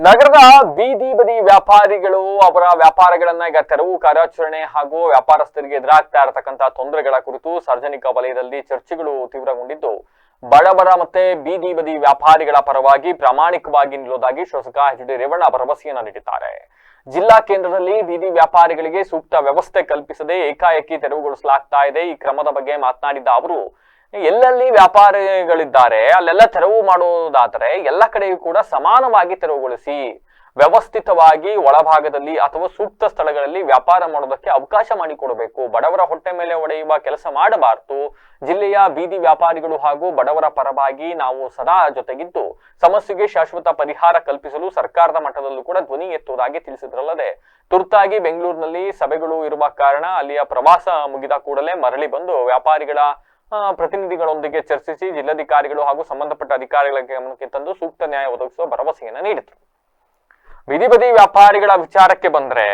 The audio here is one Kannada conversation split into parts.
ನಗರದ ಬೀದಿ ಬದಿ ವ್ಯಾಪಾರಿಗಳು ಅವರ ವ್ಯಾಪಾರಗಳನ್ನ ಈಗ ತೆರವು ಕಾರ್ಯಾಚರಣೆ ಹಾಗೂ ವ್ಯಾಪಾರಸ್ಥರಿಗೆ ಎದುರಾಗ್ತಾ ಇರತಕ್ಕಂತಹ ತೊಂದರೆಗಳ ಕುರಿತು ಸಾರ್ವಜನಿಕ ವಲಯದಲ್ಲಿ ಚರ್ಚೆಗಳು ತೀವ್ರಗೊಂಡಿದ್ದು ಬಡವರ ಮತ್ತೆ ಬೀದಿ ಬದಿ ವ್ಯಾಪಾರಿಗಳ ಪರವಾಗಿ ಪ್ರಾಮಾಣಿಕವಾಗಿ ನಿಲ್ಲುವುದಾಗಿ ಶಾಸಕ ಎಚ್ ಡಿ ರೇವಣ್ಣ ಭರವಸೆಯನ್ನ ನೀಡಿದ್ದಾರೆ. ಜಿಲ್ಲಾ ಕೇಂದ್ರದಲ್ಲಿ ಬೀದಿ ವ್ಯಾಪಾರಿಗಳಿಗೆ ಸೂಕ್ತ ವ್ಯವಸ್ಥೆ ಕಲ್ಪಿಸದೆ ಏಕಾಏಕಿ ತೆರವುಗೊಳಿಸಲಾಗ್ತಾ ಇದೆ. ಈ ಕ್ರಮದ ಬಗ್ಗೆ ಮಾತನಾಡಿದ ಅವರು, ಎಲ್ಲೆಲ್ಲಿ ವ್ಯಾಪಾರಿಗಳಿದ್ದಾರೆ ಅಲ್ಲೆಲ್ಲ ತೆರವು ಮಾಡುವುದಾದರೆ ಎಲ್ಲ ಕಡೆಯೂ ಕೂಡ ಸಮಾನವಾಗಿ ತೆರವುಗೊಳಿಸಿ, ವ್ಯವಸ್ಥಿತವಾಗಿ ಒಳಭಾಗದಲ್ಲಿ ಅಥವಾ ಸೂಕ್ತ ಸ್ಥಳಗಳಲ್ಲಿ ವ್ಯಾಪಾರ ಮಾಡೋದಕ್ಕೆ ಅವಕಾಶ ಮಾಡಿಕೊಡಬೇಕು. ಬಡವರ ಹೊಟ್ಟೆ ಮೇಲೆ ಹೊಡೆಯುವ ಕೆಲಸ ಮಾಡಬಾರದು. ಜಿಲ್ಲೆಯ ಬೀದಿ ವ್ಯಾಪಾರಿಗಳು ಹಾಗೂ ಬಡವರ ಪರವಾಗಿ ನಾವು ಸದಾ ಜೊತೆಗಿದ್ದು ಸಮಸ್ಯೆಗೆ ಶಾಶ್ವತ ಪರಿಹಾರ ಕಲ್ಪಿಸಲು ಸರ್ಕಾರದ ಮಟ್ಟದಲ್ಲೂ ಕೂಡ ಧ್ವನಿ ಎತ್ತುವುದಾಗಿ ತಿಳಿಸಿದ್ರಲ್ಲದೆ, ತುರ್ತಾಗಿ ಬೆಂಗಳೂರಿನಲ್ಲಿ ಸಭೆಗಳು ಇರುವ ಕಾರಣ ಅಲ್ಲಿಯ ಪ್ರವಾಸ ಮುಗಿದ ಕೂಡಲೇ ಮರಳಿ ಬಂದು ವ್ಯಾಪಾರಿಗಳ ಪ್ರತಿನಿಧಿಗಳೊಂದಿಗೆ ಚರ್ಚಿಸಿ ಜಿಲ್ಲಾಧಿಕಾರಿಗಳು ಹಾಗೂ ಸಂಬಂಧಪಟ್ಟ ಅಧಿಕಾರಿಗಳ ಗಮನಕ್ಕೆ ತಂದು ಸೂಕ್ತ ನ್ಯಾಯ ಒದಗಿಸುವ ಭರವಸೆಯನ್ನ ನೀಡಿದ್ರು. ಬೀದಿ ಬದಿ ವ್ಯಾಪಾರಿಗಳ ವಿಚಾರಕ್ಕೆ ಬಂದ್ರೆ,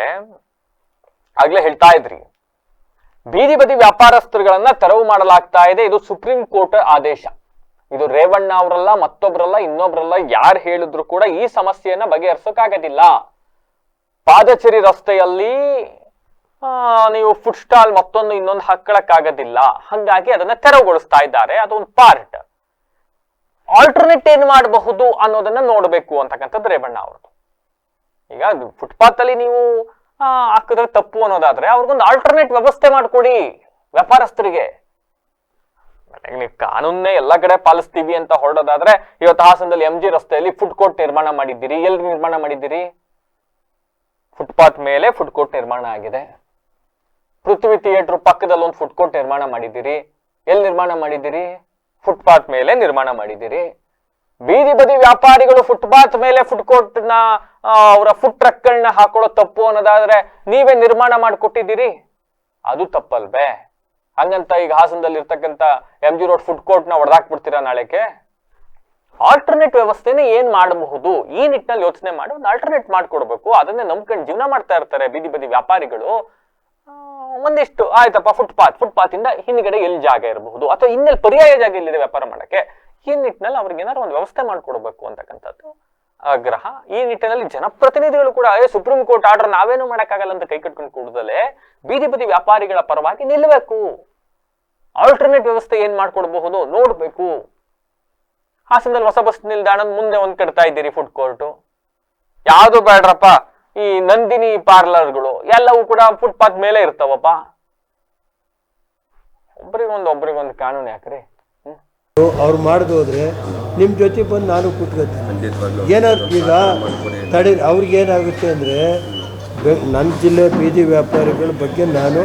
ಆಗ್ಲೇ ಹೇಳ್ತಾ ಇದ್ರಿ, ಬೀದಿ ಬದಿ ವ್ಯಾಪಾರಸ್ಥರುಗಳನ್ನ ತೆರವು ಮಾಡಲಾಗ್ತಾ ಇದೆ. ಇದು ಸುಪ್ರೀಂ ಕೋರ್ಟ್ ಆದೇಶ. ಇದು ರೇವಣ್ಣ ಅವರಲ್ಲ, ಮತ್ತೊಬ್ರಲ್ಲ, ಇನ್ನೊಬ್ರಲ್ಲ, ಯಾರು ಹೇಳಿದ್ರು ಕೂಡ ಈ ಸಮಸ್ಯೆಯನ್ನ ಬಗೆಹರಿಸೋಕ್ಕಾಗೋದಿಲ್ಲ. ಪಾದಚಾರಿ ರಸ್ತೆಯಲ್ಲಿ ನೀವು ಫುಡ್ ಸ್ಟಾಲ್ ಮತ್ತೊಂದು ಇನ್ನೊಂದು ಹಾಕೊಳ್ಳಕ್ಕಾಗೋದಿಲ್ಲ. ಹಾಗಾಗಿ ಅದನ್ನ ತೆರವುಗೊಳಿಸ್ತಾ ಇದ್ದಾರೆ. ಅದೊಂದು ಪಾರ್ಟ್. ಆಲ್ಟರ್ನೇಟ್ ಏನ್ ಮಾಡಬಹುದು ಅನ್ನೋದನ್ನ ನೋಡ್ಬೇಕು ಅಂತಕ್ಕಂಥದ್ದು ರೇವಣ್ಣ ಅವ್ರದ್ದು. ಈಗ ಫುಟ್ಪಾತ್ ಅಲ್ಲಿ ನೀವು ಹಾಕಿದ್ರೆ ತಪ್ಪು ಅನ್ನೋದಾದ್ರೆ ಅವ್ರಿಗೊಂದು ಆಲ್ಟರ್ನೇಟ್ ವ್ಯವಸ್ಥೆ ಮಾಡ್ಕೊಡಿ ವ್ಯಾಪಾರಸ್ಥರಿಗೆ. ನೀವು ಕಾನೂನ್ನೇ ಎಲ್ಲ ಕಡೆ ಪಾಲಿಸ್ತೀವಿ ಅಂತ ಹೊರಡೋದಾದ್ರೆ, ಇವತ್ತು ಹಾಸನದಲ್ಲಿ MG ರಸ್ತೆಯಲ್ಲಿ ಫುಡ್ ಕೋರ್ಟ್ ನಿರ್ಮಾಣ ಮಾಡಿದ್ದೀರಿ. ಎಲ್ಲಿ ನಿರ್ಮಾಣ ಮಾಡಿದ್ದೀರಿ? ಫುಟ್ಪಾತ್ ಮೇಲೆ ಫುಡ್ ಕೋರ್ಟ್ ನಿರ್ಮಾಣ ಆಗಿದೆ. ಪೃಥ್ವಿ ಥಿಯೇಟರ್ ಪಕ್ಕದಲ್ಲಿ ಒಂದು ಫುಡ್ ಕೋರ್ಟ್ ನಿರ್ಮಾಣ ಮಾಡಿದ್ದೀರಿ. ಎಲ್ಲಿ ನಿರ್ಮಾಣ ಮಾಡಿದ್ದೀರಿ? ಫುಟ್ಪಾತ್ ಮೇಲೆ ನಿರ್ಮಾಣ ಮಾಡಿದ್ದೀರಿ. ಬೀದಿ ಬದಿ ವ್ಯಾಪಾರಿಗಳು ಫುಟ್ಪಾತ್ ಮೇಲೆ ಫುಡ್ ಕೋರ್ಟ್ ನ ಅವರ ಫುಡ್ ಟ್ರಕ್ ಗಳನ್ನ ಹಾಕೊಳ್ಳೋ ತಪ್ಪು ಅನ್ನೋದಾದ್ರೆ ನೀವೇ ನಿರ್ಮಾಣ ಮಾಡಿಕೊಟ್ಟಿದ್ದೀರಿ. ಅದು ತಪ್ಪಲ್ವೇ? ಹಂಗಂತ ಈಗ ಹಾಸನದಲ್ಲಿ ಇರ್ತಕ್ಕಂಥ MG ರೋಡ್ ಫುಡ್ ಕೋರ್ಟ್ ನ ಹೊಡೆದಾಕ್ಬಿಡ್ತೀರಾ ನಾಳೆಗೆ? ಆಲ್ಟರ್ನೇಟ್ ವ್ಯವಸ್ಥೆನ ಏನ್ ಮಾಡಬಹುದು ಈ ನಿಟ್ಟಿನಲ್ಲಿ ಯೋಚನೆ ಮಾಡಿ ಒಂದು ಆಲ್ಟರ್ನೇಟ್ ಮಾಡ್ಕೊಡ್ಬೇಕು. ಅದನ್ನೇ ನಂಬ್ಕೊಂಡು ಜೀವನ ಮಾಡ್ತಾ ಇರ್ತಾರೆ ಬೀದಿ ಬದಿ ವ್ಯಾಪಾರಿಗಳು. ಒಂದಿಷ್ಟು ಆಯ್ತಪ್ಪ, ಫುಟ್ಪಾತ್ ಇಂದ ಹಿಂದ್ಗಡೆ ಎಲ್ಲಿ ಜಾಗ ಇರಬಹುದು ಅಥವಾ ಇನ್ನೆಲ್ಲಿ ಪರ್ಯಾಯ ಜಾಗ ಇಲ್ಲಿದೆ ವ್ಯಾಪಾರ ಮಾಡಕ್ಕೆ, ಈ ನಿಟ್ಟಿನಲ್ಲಿ ಅವ್ರಿಗೆ ಏನಾದ್ರು ಒಂದು ವ್ಯವಸ್ಥೆ ಮಾಡ್ಕೊಡ್ಬೇಕು ಅಂತಕ್ಕಂಥದ್ದು ಆಗ್ರಹ. ಈ ನಿಟ್ಟಿನಲ್ಲಿ ಜನಪ್ರತಿನಿಧಿಗಳು ಕೂಡ ಸುಪ್ರೀಂ ಕೋರ್ಟ್ ಆರ್ಡರ್ ನಾವೇನು ಮಾಡಕ್ಕಾಗಲ್ಲ ಅಂತ ಕೈ ಕಟ್ಕೊಂಡು ಕೂಡದಲ್ಲೇ ಬೀದಿ ಬದಿ ವ್ಯಾಪಾರಿಗಳ ಪರವಾಗಿ ನಿಲ್ಲಬೇಕು. ಆಲ್ಟರ್ನೇಟ್ ವ್ಯವಸ್ಥೆ ಏನ್ ಮಾಡ್ಕೊಡ್ಬಹುದು ನೋಡ್ಬೇಕು. ಹಾಸನದಲ್ಲಿ ಹೊಸ ಬಸ್ ನಿಲ್ದಾಣದ ಮುಂದೆ ಒಂದ್ ಕಟ್ತಾ ಇದ್ದೀರಿ ಫುಡ್ ಕೋರ್ಟ್. ಯಾವ್ದು ಬೇಡ್ರಪ್ಪ, ಈ ನಂದಿನಿ ಪಾರ್ಲರ್ಗಳು ಎಲ್ಲವೂ ಕೂಡ ಫುಟ್ಪಾತ್ ಮೇಲೆ ಇರ್ತಾವಪ್ಪ. ಒಬ್ರಿಗೊಂದು ಕಾನೂನು ಯಾಕ್ರಿ? ಅವ್ರು ಮಾಡ್ದು ಹೋದ್ರೆ ನಿಮ್ ಜೊತೆ ಬಂದು ನಾನು ಕೂತ್ಕೊತೀನಿ. ಏನಾದ್ರು ಈಗ ತಡೆ ಅವ್ರಿಗೆ ಏನಾಗುತ್ತೆ ಅಂದರೆ, ನನ್ನ ಜಿಲ್ಲೆ ಬೀದಿ ವ್ಯಾಪಾರಿಗಳ ಬಗ್ಗೆ ನಾನು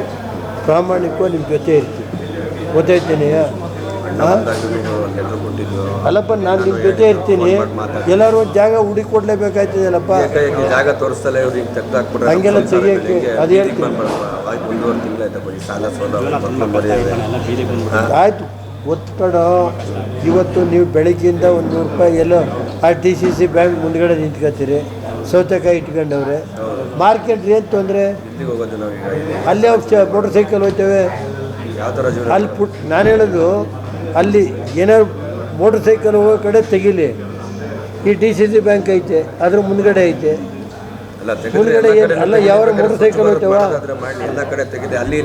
ಪ್ರಾಮಾಣಿಕವಾಗಿ ನಿಮ್ಮ ಜೊತೆ ಇರ್ತೀನಿ. ಗೊತ್ತಾಯ್ತೀನಿ ಅಲ್ಲಪ್ಪ, ನಾನು ನಿಮ್ಮ ಜೊತೆ ಇರ್ತೀನಿ. ಎಲ್ಲರೂ ಒಂದು ಜಾಗ ಹುಡುಕಿ ಕೊಡ್ಲೇಬೇಕಾಯ್ತದಲ್ಲಪ್ಪ. ಹಂಗೆಲ್ಲ ತೆಗಿಯೋಕ್ಕೆ ಅದು ಹೇಳ್ತೀನಿ. ಆಯ್ತು ಒತ್ತಡ. ಇವತ್ತು ನೀವು ಬೆಳಗ್ಗಿಂದ ಒಂದು 100 ರೂಪಾಯಿ ಎಲ್ಲೋ RTCC ಬ್ಯಾಂಕ್ ಮುಂದ್ಗಡೆ ನಿಂತ್ಕೊತೀರಿ, ಸೌತೆಕಾಯಿ ಇಟ್ಕೊಂಡವ್ರೆ. ಮಾರ್ಕೆಟ್ ಏನು ತೊಂದರೆ? ಅಲ್ಲೇ ಮೋಟರ್ ಸೈಕಲ್ ಹೋಗ್ತೇವೆ. ಅಲ್ಲಿ ನಾನು ಹೇಳೋದು, ಅಲ್ಲಿ ಏನಾದ್ರು ಮೋಟರ್ ಸೈಕಲ್ ಹೋಗೋ ಕಡೆ ತೆಗಿಲಿ. ಈ DCC ಬ್ಯಾಂಕ್ ಐತೆ, ಅದ್ರ ಮುಂದ್ಗಡೆ ಐತೆ. ಮುಂದ್ಗಡೆ ಅಲ್ಲ ಯಾವ ಮೋಟರ್ ಸೈಕಲ್ ಹೋಗ್ತೇವ ಎಲ್ಲ ಕಡೆ ತೆಗಿದೆ. ಅಲ್ಲಿ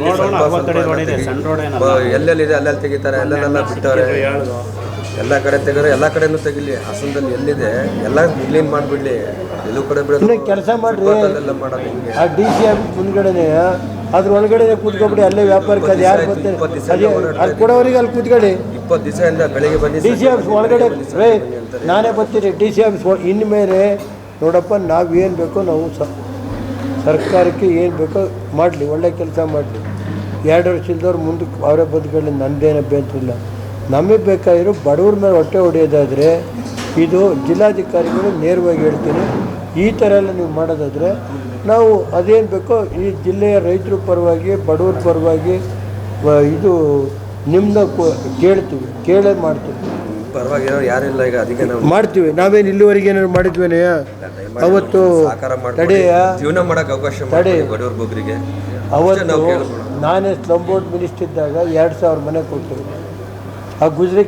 ಎಲ್ಲೆಲ್ಲಿದೆ ಅಲ್ಲೆಲ್ಲಿ ತೆಗಿತಾರೆ, ಅಲ್ಲೆಲ್ಲ ಬಿಟ್ಟವ್ರೆ. ಎಲ್ಲ ಕಡೆ ತೆಗೆದ್ರೆ ಎಲ್ಲ ಕಡೆನೂ ತೆಗಿಲಿ. ಹಾಸನದಲ್ಲಿ ಎಲ್ಲಿದೆ ಎಲ್ಲ ಕ್ಲೀನ್ ಮಾಡಿಬಿಡ್ಲಿ. ಎಲ್ಲೂ ಕಡೆ ಕೆಲಸ ಮಾಡ್ರಿ. ಆ DC ಆಫೀಸ್ ಮುಂದ್ಗಡೆನೆ ಅದ್ರ ಒಳಗಡೆ ಕೂತ್ಕೊಬಿಡಿ. ಅಲ್ಲೇ ವ್ಯಾಪಾರಕ್ಕೆ ಅದು ಯಾರು ಬರ್ತಾರೆ ಅಲ್ಲಿ ಕೊಡೋರಿಗೆ ಅಲ್ಲಿ ಕೂತ್ಕೊಳ್ಳಿ. 20 ದಿವಸದಿಂದ ಬೆಳಿಗ್ಗೆ ಬನ್ನಿ. DC ಆಫೀಸ್ ಒಳಗಡೆ ನಾನೇ ಬರ್ತೀನಿ. DC ಆಫೀಸ್ ಇನ್ಮೇಲೆ ನೋಡಪ್ಪ, ನಾವೇನು ಬೇಕೋ ನಾವು ಸರ್ಕಾರಕ್ಕೆ ಏನು ಬೇಕೋ ಮಾಡಲಿ, ಒಳ್ಳೆ ಕೆಲಸ ಮಾಡಲಿ. 2 ವರ್ಷ ಇಲ್ದವ್ರು ಮುಂದಕ್ಕೆ ಅವರೇ ಬದುಕೊಳ್ಳಿ, ನಂದೇನು ಅಭ್ಯಂತರ ಇಲ್ಲ. ನಮಗೆ ಬೇಕಾಗಿರೋ ಬಡವ್ರ ಮೇಲೆ ಹೊಟ್ಟೆ ಹೊಡೆಯೋದಾದರೆ ಇದು ಜಿಲ್ಲಾಧಿಕಾರಿಗಳು ನೇರವಾಗಿ ಹೇಳ್ತೀನಿ, ಈ ಥರ ಎಲ್ಲ ನೀವು ಮಾಡೋದಾದರೆ ನಾವು ಅದೇನು ಬೇಕೋ ಈ ಜಿಲ್ಲೆಯ ರೈತರ ಪರವಾಗಿ ಬಡವ್ರ ಪರವಾಗಿ ಇದು ನಿಮ್ಮನ್ನ ಕೇಳ್ತೀವಿ, ಕೇಳೇ ಮಾಡ್ತೀವಿ. ಪರವಾಗಿ ಯಾರಿಲ್ಲ ಈಗ, ಅದಕ್ಕೆ ನಾವು ಮಾಡ್ತೀವಿ. ನಾವೇನು ಇಲ್ಲಿವರೆಗೆ ಏನಾದ್ರು ಮಾಡಿದ್ವೇನೆಯ? ಅವತ್ತು ತಡೆಯ ಜೀವನ ಮಾಡೋಕೆ ಅವಕಾಶ ಮಾಡಿ ಬಡವ್ರ ಬಗ್ಗರಿಗೆ. ಅವತ್ತು ನಾನೇ ಸ್ಲಮ್ ಬೋರ್ಡ್ ಮಿನಿಸ್ಟರ್ ಇದ್ದಾಗ 2000 ಮನೆ ಕೊಡ್ತೀವಿ. ಆ ಗುಜರಿ